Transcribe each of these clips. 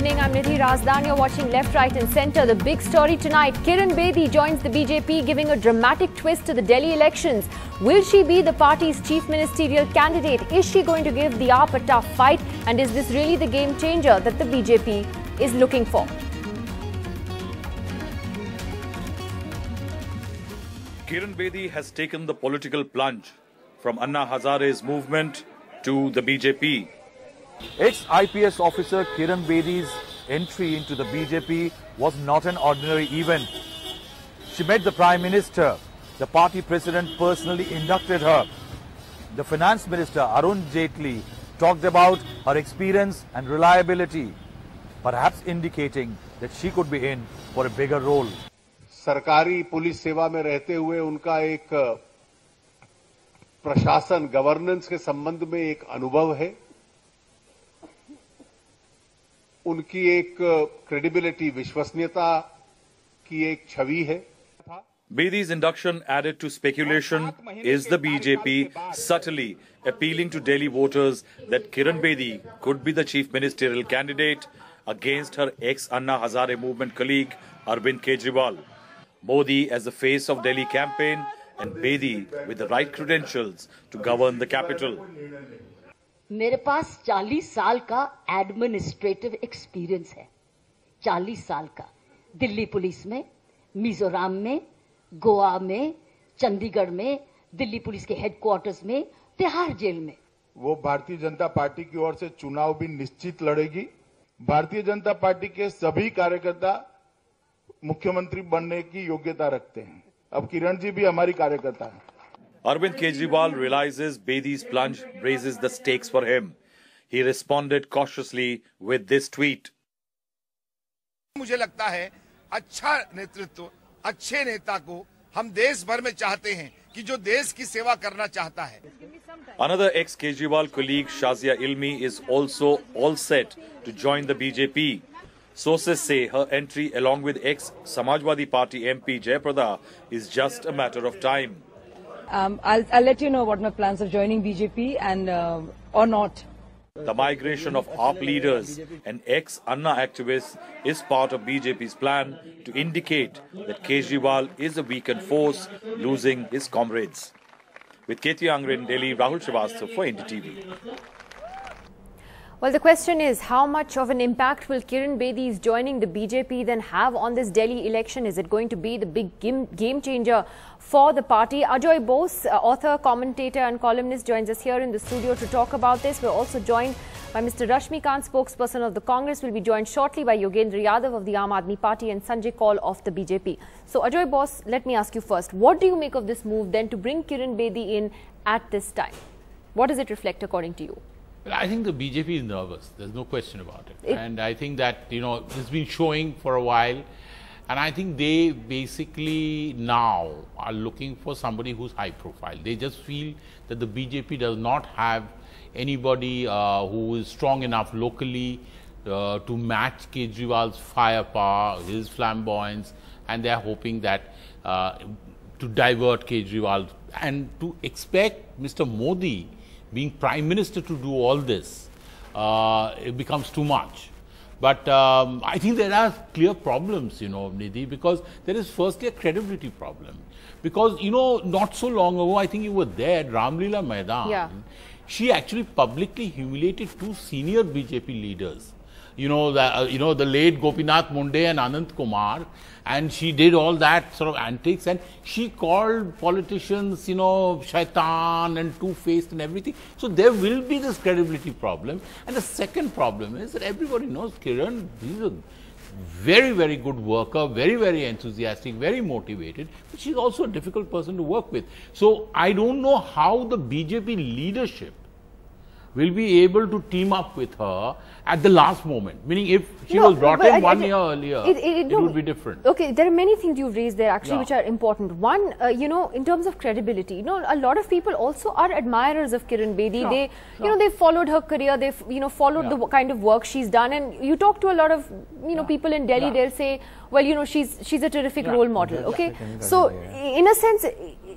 evening. I'm Nidhi Razdan. You're watching Left, Right and Centre. The big story tonight, Kiran Bedi joins the BJP, giving a dramatic twist to the Delhi elections. Will she be the party's chief ministerial candidate? Is she going to give the AAP a tough fight? And is this really the game changer that the BJP is looking for? Kiran Bedi has taken the political plunge from Anna Hazare's movement to the BJP. Ex-IPS officer Kiran Bedi's entry into the BJP was not an ordinary event. She met the Prime Minister. The party president personally inducted her. The Finance Minister Arvind Kejriwal talked about her experience and reliability, perhaps indicating that she could be in for a bigger role. सरकारी police सेवा में रहते हुए उनका एक प्रशासन governance के संबंध में एक अनुभव है, उनकी एक क्रेडिबिलिटी विश्वसनीयता की एक छवि है. Bedi's induction added to speculation. Is the BJP subtly appealing to Delhi voters that Kiran Bedi could be the chief ministerial candidate against her ex-Anna Hazare movement colleague Arvind Kejriwal? Modi as the face of Delhi campaign and Bedi with the right credentials to govern the capital. मेरे पास 40 साल का administrative experience है. 40 साल का Delhi police में, मिजोरम में, गोवा में, चंडीगढ़ में, दिल्ली पुलिस के हेडक्वार्टर्स में, तिहाड़ जेल में. वो भारतीय जनता पार्टी की ओर से चुनाव भी निश्चित लड़ेगी. भारतीय जनता पार्टी के सभी कार्यकर्ता मुख्यमंत्री बनने की योग्यता रखते हैं. अब किरण जी भी हमारी कार्यकर्ता हैं. Arvind Kejriwal realizes Bedi's plunge raises the stakes for him. He responded cautiously with this tweet. मुझे लगता है अच्छा नेतृत्व, अच्छे नेता को हम देश भर में चाहते हैं कि जो देश की सेवा करना चाहता है. Another ex-Kejriwal colleague Shazia Ilmi is also all set to join the BJP. Sources say her entry along with ex-Samajwadi Party MP Jayaprada is just a matter of time. I'll let you know what my plans of joining BJP and or not. The migration of AAP leaders and ex-Anna activists is part of BJP's plan to indicate that Kejriwal is a weakened force, losing his comrades. With Katie Angre in Delhi, Rahul Srivastava for NDTV. Well, the question is, how much of an impact will Kiran Bedi's joining the BJP then have on this Delhi election? Is it going to be the big game changer for the party? Ajoy Bose, author, commentator and columnist, joins us here in the studio to talk about this. We're also joined by Mr. Rashmikant, spokesperson of the Congress. We'll be joined shortly by Yogendra Yadav of the Aam Aadmi Party and Sanjay Kaul of the BJP. So, Ajoy Bose, let me ask you first, what do you make of this move then to bring Kiran Bedi in at this time? What does it reflect according to you? Well, I think the BJP is nervous. There's no question about it. And I think that, it's been showing for a while. And I think they basically now are looking for somebody who's high profile. They just feel that the BJP does not have anybody who is strong enough locally to match Kejriwal's firepower, his flamboyance. And they're hoping that to divert Kejriwal and to expect Mr. Modi being Prime Minister to do all this, it becomes too much. But I think there are clear problems, Nidhi, because there is firstly a credibility problem. Because, not so long ago, I think you were there at Ramlila Maidan. Yeah. She actually publicly humiliated two senior BJP leaders. The late Gopinath Munde and Anant Kumar, and she did all that sort of antics, and she called politicians, shaitan and two-faced and everything. So there will be this credibility problem. And the second problem is that everybody knows Kiran, he's a very, very good worker, very, very enthusiastic, very motivated, but she's also a difficult person to work with. So I don't know how the BJP leadership will be able to team up with her at the last moment. Meaning if she was brought in 1 year earlier, it would be different. Okay, there are many things you've raised there actually which are important. One, in terms of credibility, a lot of people also are admirers of Kiran Bedi. They, they've followed her career, they've, followed the kind of work she's done. And you talk to a lot of, people in Delhi, they'll say, well, she's a terrific role model. Okay, so in a sense,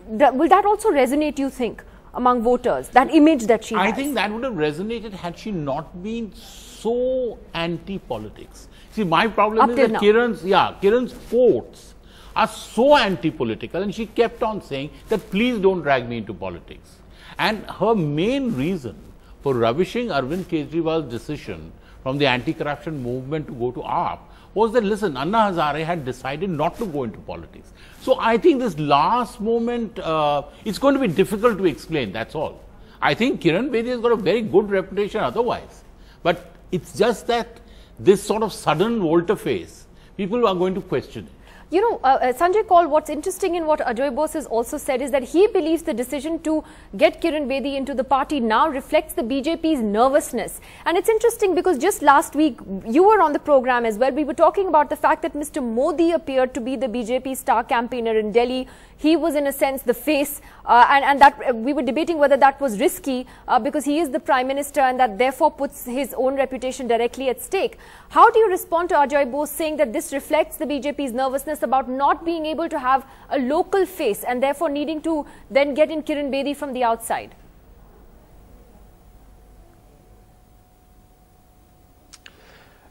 will that also resonate, you think, among voters, that image that she has? I think that would have resonated had she not been so anti-politics. See, my problem is that Kiran's quotes are so anti-political, and she kept on saying that please don't drag me into politics. And her main reason for ravishing Arvind Kejriwal's decision from the anti-corruption movement to go to AAP was that, listen, Anna Hazare had decided not to go into politics. So I think this last moment, it's going to be difficult to explain, that's all. I think Kiran Bedi has got a very good reputation otherwise. But it's just that this sort of sudden volte-face, people are going to question it. You know, Sanjay Kaul, what's interesting in what Ajoy Bose has also said is that he believes the decision to get Kiran Bedi into the party now reflects the BJP's nervousness. And it's interesting because just last week, you were on the program as well. We were talking about the fact that Mr. Modi appeared to be the BJP star campaigner in Delhi. He was, in a sense, the face, and that we were debating whether that was risky because he is the Prime Minister and that therefore puts his own reputation directly at stake. How do you respond to Ajoy Bose saying that this reflects the BJP's nervousness about not being able to have a local face and therefore needing to then get in Kiran Bedi from the outside?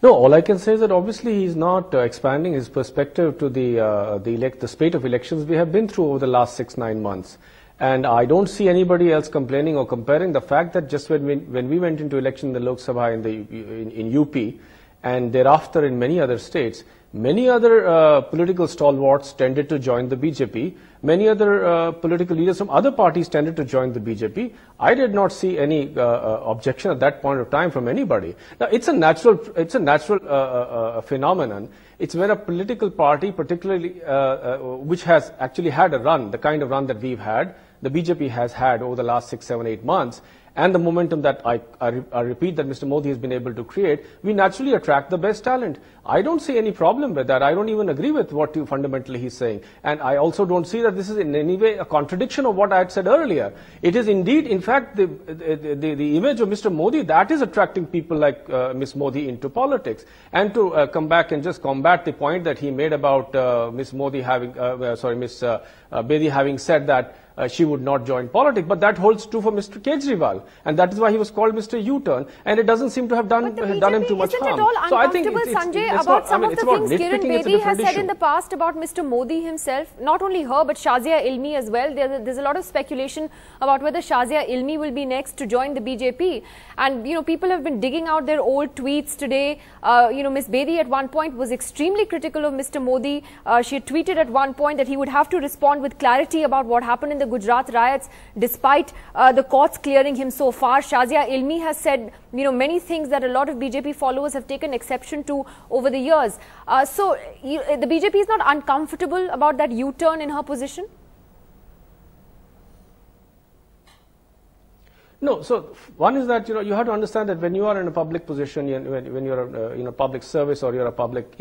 No, all I can say is that obviously he's not expanding his perspective to the spate of elections we have been through over the last 6-9 months. And I don't see anybody else complaining or comparing the fact that just when we went into election in the Lok Sabha in UP and thereafter in many other states, many other political stalwarts tended to join the BJP. Many other political leaders from other parties tended to join the BJP. I did not see any objection at that point of time from anybody. Now, it's a natural phenomenon. It's when a political party, particularly which has actually had a run, the kind of run that we've had, the BJP has had over the last 6, 7, 8 months, and the momentum that I repeat that Mr. Modi has been able to create, we naturally attract the best talent. I don't see any problem with that. I don't even agree with what fundamentally he's saying. And I also don't see that this is in any way a contradiction of what I had said earlier. It is indeed, in fact, the image of Mr. Modi, that is attracting people like Ms. Modi into politics. And to come back and just combat the point that he made about Ms. Modi having, Ms. Bedi having said that she would not join politics, but that holds true for Mr. Kejriwal, and that is why he was called Mr. U-turn, and it doesn't seem to have done him too much harm. Isn't it all uncomfortable, Sanjay, about some of the things Kiran Bedi has said in the past about Mr. Modi himself? Not only her, but Shazia Ilmi as well. There's a lot of speculation about whether Shazia Ilmi will be next to join the BJP, and people have been digging out their old tweets today. Ms. Bedi at one point was extremely critical of Mr. Modi. She had tweeted at one point that he would have to respond with clarity about what happened in the Gujarat riots, despite the courts clearing him so far. Shazia Ilmi has said, many things that a lot of BJP followers have taken exception to over the years. So the BJP is not uncomfortable about that U-turn in her position? No, so one is that you have to understand that when you are in a public position, when you're in a public service or you're a public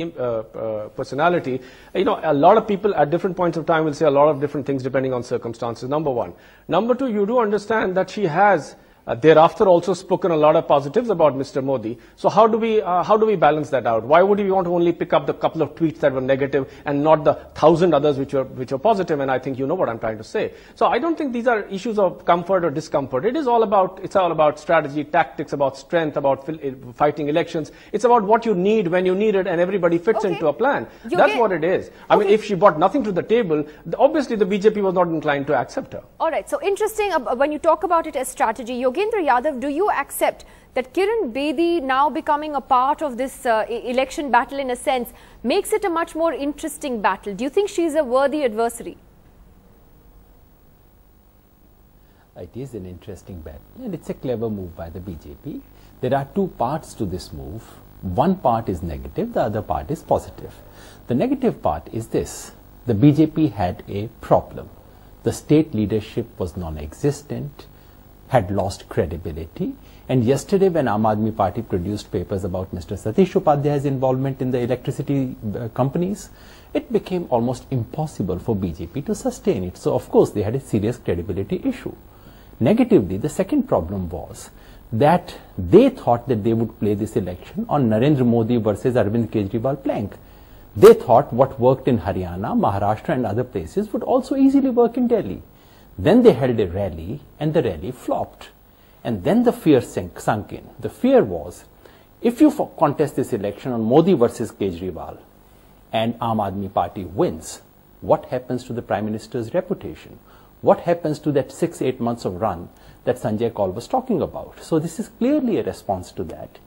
personality, a lot of people at different points of time will say a lot of different things depending on circumstances. Number one. Number two, you do understand that she has thereafter also spoken a lot of positives about Mr. Modi. So how do we balance that out? Why would we want to only pick up the couple of tweets that were negative and not the 1,000 others which are positive? And I think you know what I'm trying to say. So I don't think these are issues of comfort or discomfort. It's all about strategy, tactics, about strength, about fighting elections. It's about what you need when you need it, and everybody fits into a plan. That's what it is. I mean, if she brought nothing to the table, obviously the BJP was not inclined to accept her. All right. So interesting when you talk about it as strategy. Yogendra Yadav, do you accept that Kiran Bedi now becoming a part of this election battle in a sense makes it a much more interesting battle? Do you think she's a worthy adversary? It is an interesting battle, and it's a clever move by the BJP. There are two parts to this move. One part is negative, the other part is positive. The negative part is this: the BJP had a problem. The state leadership was non-existent, had lost credibility, and yesterday when Aam Aadmi Party produced papers about Mr. Satish Upadhyay's involvement in the electricity companies, it became almost impossible for BJP to sustain it. So of course they had a serious credibility issue. Negatively, the second problem was that they thought that they would play this election on Narendra Modi versus Arvind Kejriwal plank. They thought what worked in Haryana, Maharashtra and other places would also easily work in Delhi. Then they held a rally and the rally flopped. And then the fear sunk in. The fear was, if you contest this election on Modi versus Kejriwal and Aam Aadmi Party wins, what happens to the Prime Minister's reputation? What happens to that 6-8 months of run that Sanjay Kaul was talking about? So this is clearly a response to that.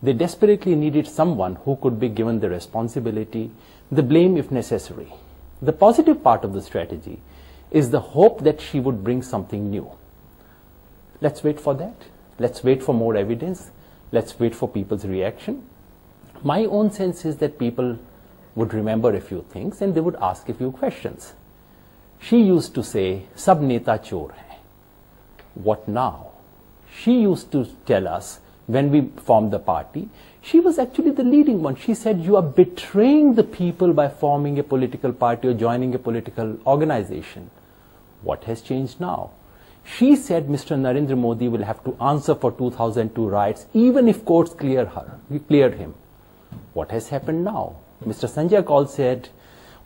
They desperately needed someone who could be given the responsibility, the blame if necessary. The positive part of the strategy is the hope that she would bring something new. Let's wait for that. Let's wait for more evidence. Let's wait for people's reaction. My own sense is that people would remember a few things and they would ask a few questions. She used to say, "Sab neta chor hai." What now? She used to tell us when we formed the party, she was actually the leading one. She said, "You are betraying the people by forming a political party or joining a political organization." What has changed now? She said Mr. Narendra Modi will have to answer for 2002 riots even if courts cleared him. What has happened now? Mr. Sanjay Kaul said,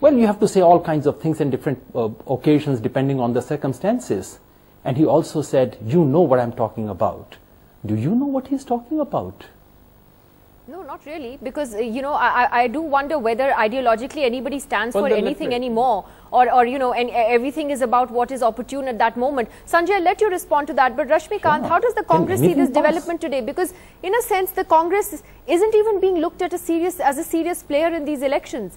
well, you have to say all kinds of things in different occasions depending on the circumstances. And he also said, you know what I'm talking about. Do you know what he's talking about? No, not really, because, I do wonder whether ideologically anybody stands for anything anymore, or and everything is about what is opportune at that moment. Sanjay, I'll let you respond to that, but Rashmikant, how does the Congress see this development today? Because, in a sense, the Congress isn't even being looked at as a serious player in these elections,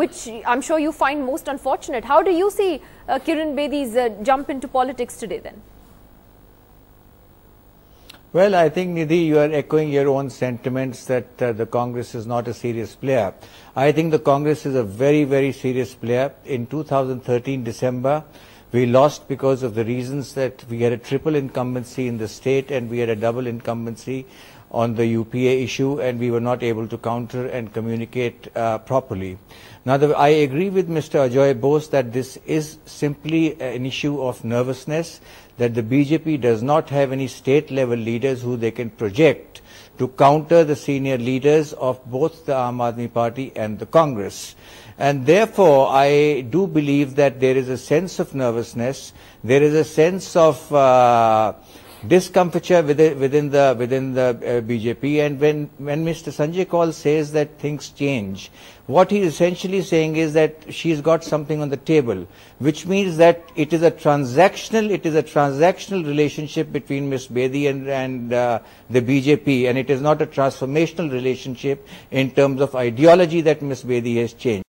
which I'm sure you find most unfortunate. How do you see Kiran Bedi's jump into politics today then? Well, I think, Nidhi, you are echoing your own sentiments that the Congress is not a serious player. I think the Congress is a very, very serious player. In 2013 December, we lost because of the reasons that we had a triple incumbency in the state and we had a double incumbency on the UPA issue, and we were not able to counter and communicate properly. Now, I agree with Mr. Ajoy Bose that this is simply an issue of nervousness, that the BJP does not have any state-level leaders who they can project to counter the senior leaders of both the Aam Aadmi Party and the Congress. And therefore, I do believe that there is a sense of nervousness, there is a sense of discomfiture within the BJP, and when Mr. Sanjay Kaul says that things change, what he is essentially saying is that she's got something on the table, which means that it is a transactional relationship between Ms. Bedi and the BJP, and it is not a transformational relationship in terms of ideology that Ms. Bedi has changed.